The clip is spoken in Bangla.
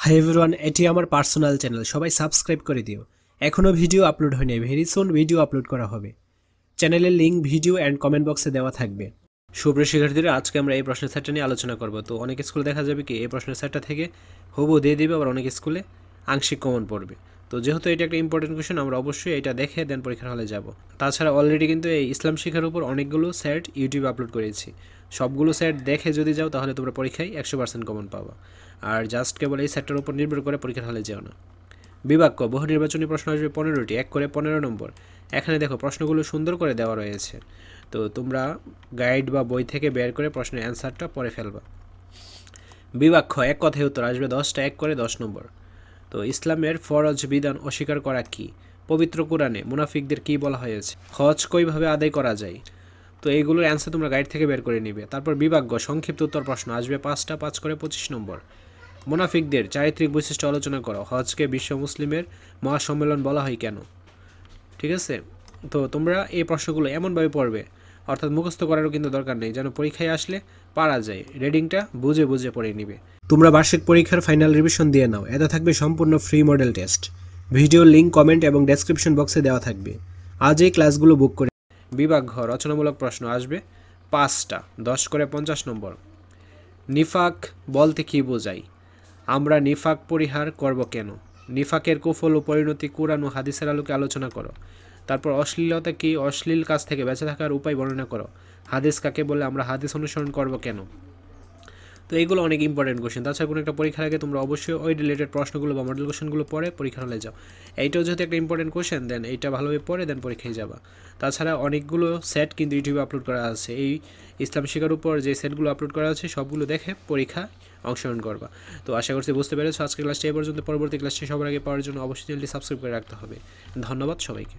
হাই এভরিওয়ান, এটি আমার পার্সোনাল চ্যানেল, সবাই সাবস্ক্রাইব করে দিও। এখনও ভিডিও আপলোড হয়নি, ভেরি সুন ভিডিও আপলোড করা হবে। চ্যানেলের লিঙ্ক ভিডিও অ্যান্ড কমেন্ট বক্সে দেওয়া থাকবে। সুপ্রিয় শিক্ষার্থীরা, আজকে আমরা এই প্রশ্নের সেটটা নিয়ে আলোচনা করব। তো অনেক স্কুলে দেখা যাবে কি এই প্রশ্নের সেটটা থেকে হুবহু দিয়ে দিবে, আবার অনেক স্কুলে আংশিক কমন পড়বে। তো যেহেতু এটা একটা ইম্পর্টেন্ট কোয়েশ্চেন, আমরা অবশ্যই এটা দেখে দেন পরীক্ষার হলে যাব। তাছাড়া অলরেডি কিন্তু এই ইসলাম শিক্ষার উপর অনেকগুলো সেট ইউটিউবে আপলোড করেছি। সবগুলো সেট দেখে যদি যাও তাহলে তোমরা পরীক্ষায় 100% কমন পাবা। আর জাস্ট কেবল এই সেটটার উপর নির্ভর করে পরীক্ষার হলে যেও না। বিভাগ ক, বহু নির্বাচনী প্রশ্ন আসবে 15টি, 1 করে 15 নম্বর। এখানে দেখো প্রশ্নগুলো সুন্দর করে দেওয়া রয়েছে, তো তোমরা গাইড বা বই থেকে বের করে প্রশ্নের অ্যান্সারটা পড়ে ফেলবা। বিভাগ খ, এক কথায় উত্তর আসবে 10টা, 1 করে 10 নম্বর। তো ইসলামের ফরজ বিধান অস্বীকার করা কি? পবিত্র কোরআনে মুনাফিকদের কি বলা হয়েছে? হজ কইভাবে আদায় করা যায়? তো এইগুলোর অ্যান্সার তোমরা গাইড থেকে বের করে নিবে। তারপর বিভাগ গ, সংক্ষিপ্ত উত্তর প্রশ্ন আসবে 5টা, 5 করে 25 নম্বর। মুনাফিকদের চারিত্রিক বৈশিষ্ট্য আলোচনা করো। হজকে বিশ্ব মুসলিমের মহাসম্মেলন বলা হয় কেন? ঠিক আছে, তো তোমরা এই প্রশ্নগুলো এমনভাবে পড়বে, অর্থাৎ মুখস্থ করারও কিন্তু দরকার নেই, যেন পরীক্ষায় আসলে পারা যায়। রিডিংটা বুঝে বুঝে পড়ে নিবে। তোমরা বার্ষিক পরীক্ষার ফাইনাল রিভিশন দিয়ে নাও, এটা থাকবে সম্পূর্ণ free model test. Video link comment এবং ডেসক্রিপশন বক্সে দেওয়া থাকবে। আজ এই ক্লাসগুলো বুক করে। বিভাগ ঘ, রচনামূলক প্রশ্ন আসবে 5টা, 10 করে 50 নম্বর। নিফাক বলতে কী বোঝায়? আমরা নিফাক পরিহার করব কেন? নিফাকের কুফল ও পরিণতি কুরআন ও হাদিসের আলোকে আলোচনা করো। তারপর অশ্লীলতা কি, অশ্লীল কাজ থেকে বেঁচে থাকার উপায় বর্ণনা করো। হাদিস কাকে বলে, আমরা হাদিস অনুসরণ করব কেন? তো এইগুলো অনেক ইম্পর্টেন্ট কোশ্চেন। তাছাড়া কোনো একটা পরীক্ষার আগে তোমরা অবশ্যই ওই রিলেটেড প্রশ্নগুলো বা মডেল কোশ্চেনগুলো পড়ে পরীক্ষার হলে যাও। এইটাও যেহেতু একটা ইম্পর্টেন্ট কোশ্চেন, দেন এইটা ভালোভাবে পড়ে দেন পরীক্ষায় যাবা। তাছাড়া অনেকগুলো সেট কিন্তু ইউটিউবে আপলোড করা আছে। এই ইসলাম শিক্ষার উপর যে সেটগুলো আপলোড করা আছে সবগুলো দেখে পরীক্ষা অংশগ্রহণ করবা। তো আশা করছি বুঝতে পেরেছো। আজকের ক্লাসটি এই পর্যন্ত। পরবর্তী ক্লাসটি সবার আগে পাওয়ার জন্য অবশ্যই চ্যানেলটি সাবস্ক্রাইব করে রাখতে হবে। ধন্যবাদ সবাইকে।